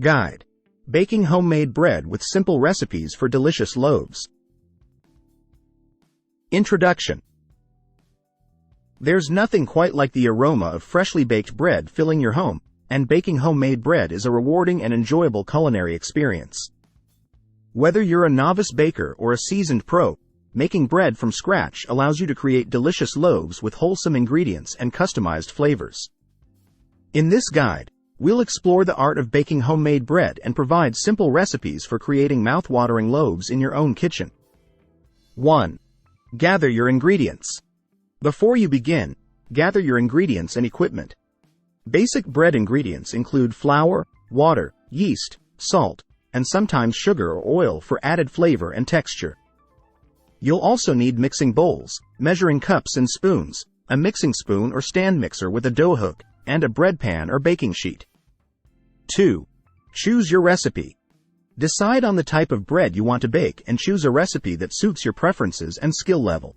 Guide: Baking homemade bread with simple recipes for delicious loaves. Introduction. There's nothing quite like the aroma of freshly baked bread filling your home, and baking homemade bread is a rewarding and enjoyable culinary experience. Whether you're a novice baker or a seasoned pro, making bread from scratch allows you to create delicious loaves with wholesome ingredients and customized flavors. In this guide, we'll explore the art of baking homemade bread and provide simple recipes for creating mouth-watering loaves in your own kitchen. 1. Gather your ingredients. Before you begin, gather your ingredients and equipment. Basic bread ingredients include flour, water, yeast, salt, and sometimes sugar or oil for added flavor and texture. You'll also need mixing bowls, measuring cups and spoons, a mixing spoon or stand mixer with a dough hook, and a bread pan or baking sheet. 2. Choose your recipe. Decide on the type of bread you want to bake and choose a recipe that suits your preferences and skill level.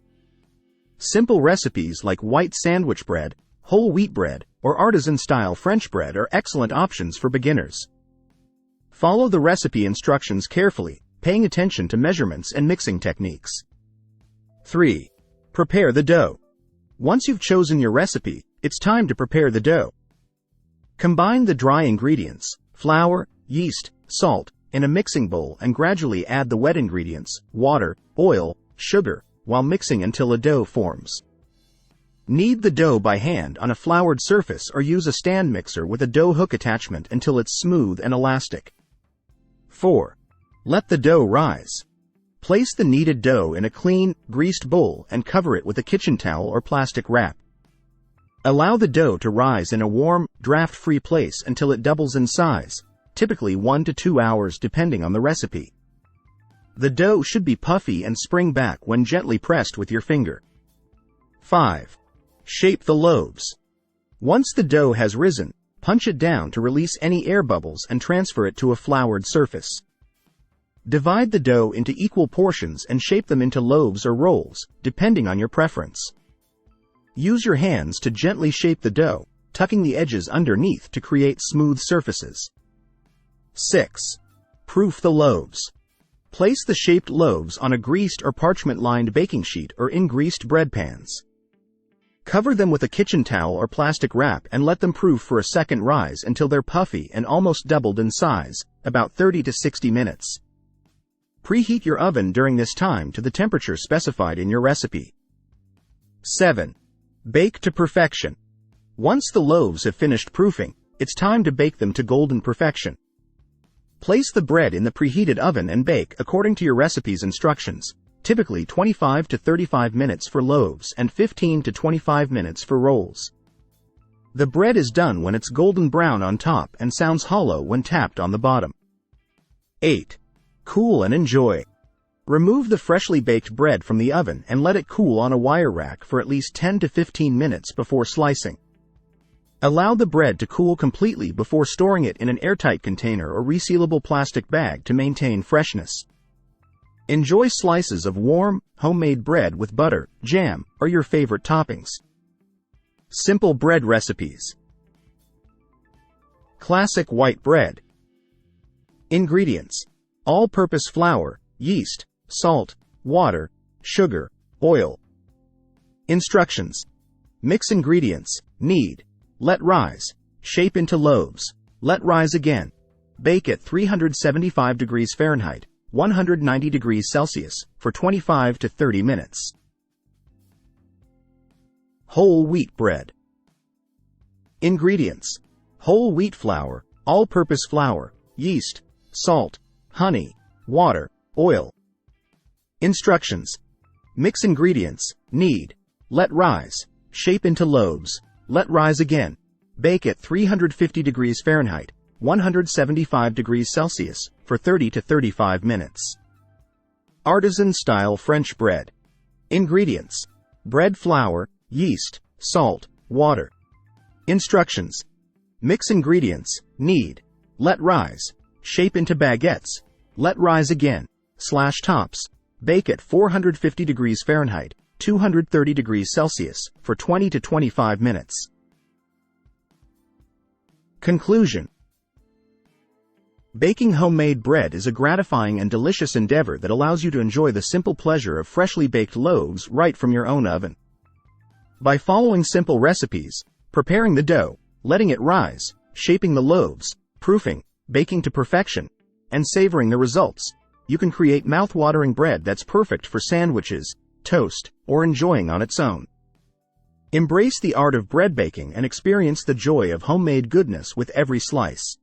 Simple recipes like white sandwich bread, whole wheat bread, or artisan-style French bread are excellent options for beginners. Follow the recipe instructions carefully, paying attention to measurements and mixing techniques. 3. Prepare the dough. Once you've chosen your recipe, it's time to prepare the dough. Combine the dry ingredients, flour, yeast, salt, in a mixing bowl and gradually add the wet ingredients, water, oil, sugar, while mixing until a dough forms. Knead the dough by hand on a floured surface or use a stand mixer with a dough hook attachment until it's smooth and elastic. 4. Let the dough rise. Place the kneaded dough in a clean, greased bowl and cover it with a kitchen towel or plastic wrap. Allow the dough to rise in a warm, draft-free place until it doubles in size, typically 1 to 2 hours depending on the recipe. The dough should be puffy and spring back when gently pressed with your finger. 5. Shape the loaves. Once the dough has risen, punch it down to release any air bubbles and transfer it to a floured surface. Divide the dough into equal portions and shape them into loaves or rolls, depending on your preference. Use your hands to gently shape the dough, tucking the edges underneath to create smooth surfaces. 6. Proof the loaves. Place the shaped loaves on a greased or parchment-lined baking sheet or in greased bread pans. Cover them with a kitchen towel or plastic wrap and let them proof for a second rise until they're puffy and almost doubled in size, about 30 to 60 minutes. Preheat your oven during this time to the temperature specified in your recipe. 7. Bake to perfection. Once the loaves have finished proofing, it's time to bake them to golden perfection. Place the bread in the preheated oven and bake according to your recipe's instructions, typically 25 to 35 minutes for loaves and 15 to 25 minutes for rolls. The bread is done when it's golden brown on top and sounds hollow when tapped on the bottom. 8. Cool and enjoy. Remove the freshly baked bread from the oven and let it cool on a wire rack for at least 10 to 15 minutes before slicing. Allow the bread to cool completely before storing it in an airtight container or resealable plastic bag to maintain freshness. Enjoy slices of warm, homemade bread with butter, jam, or your favorite toppings. Simple bread recipes. Classic white bread. Ingredients: all-purpose flour, yeast, salt, water, sugar, oil. Instructions: mix ingredients, knead, let rise, shape into loaves, let rise again. Bake at 375 degrees Fahrenheit, 190 degrees Celsius, for 25 to 30 minutes. Whole wheat bread. Ingredients: whole wheat flour, all-purpose flour, yeast, salt, honey, water, oil. Instructions: mix ingredients, knead, let rise, shape into loaves, let rise again. Bake at 350 degrees Fahrenheit, 175 degrees Celsius, for 30 to 35 minutes. Artisan-style French bread. Ingredients: bread flour, yeast, salt, water. Instructions: mix ingredients, knead, let rise, shape into baguettes, let rise again, slash tops. Bake at 450 degrees Fahrenheit, 230 degrees Celsius, for 20 to 25 minutes. Conclusion. Baking homemade bread is a gratifying and delicious endeavor that allows you to enjoy the simple pleasure of freshly baked loaves right from your own oven. By following simple recipes, preparing the dough, letting it rise, shaping the loaves, proofing, baking to perfection, and savoring the results, you can create mouth-watering bread that's perfect for sandwiches, toast, or enjoying on its own. Embrace the art of bread baking and experience the joy of homemade goodness with every slice.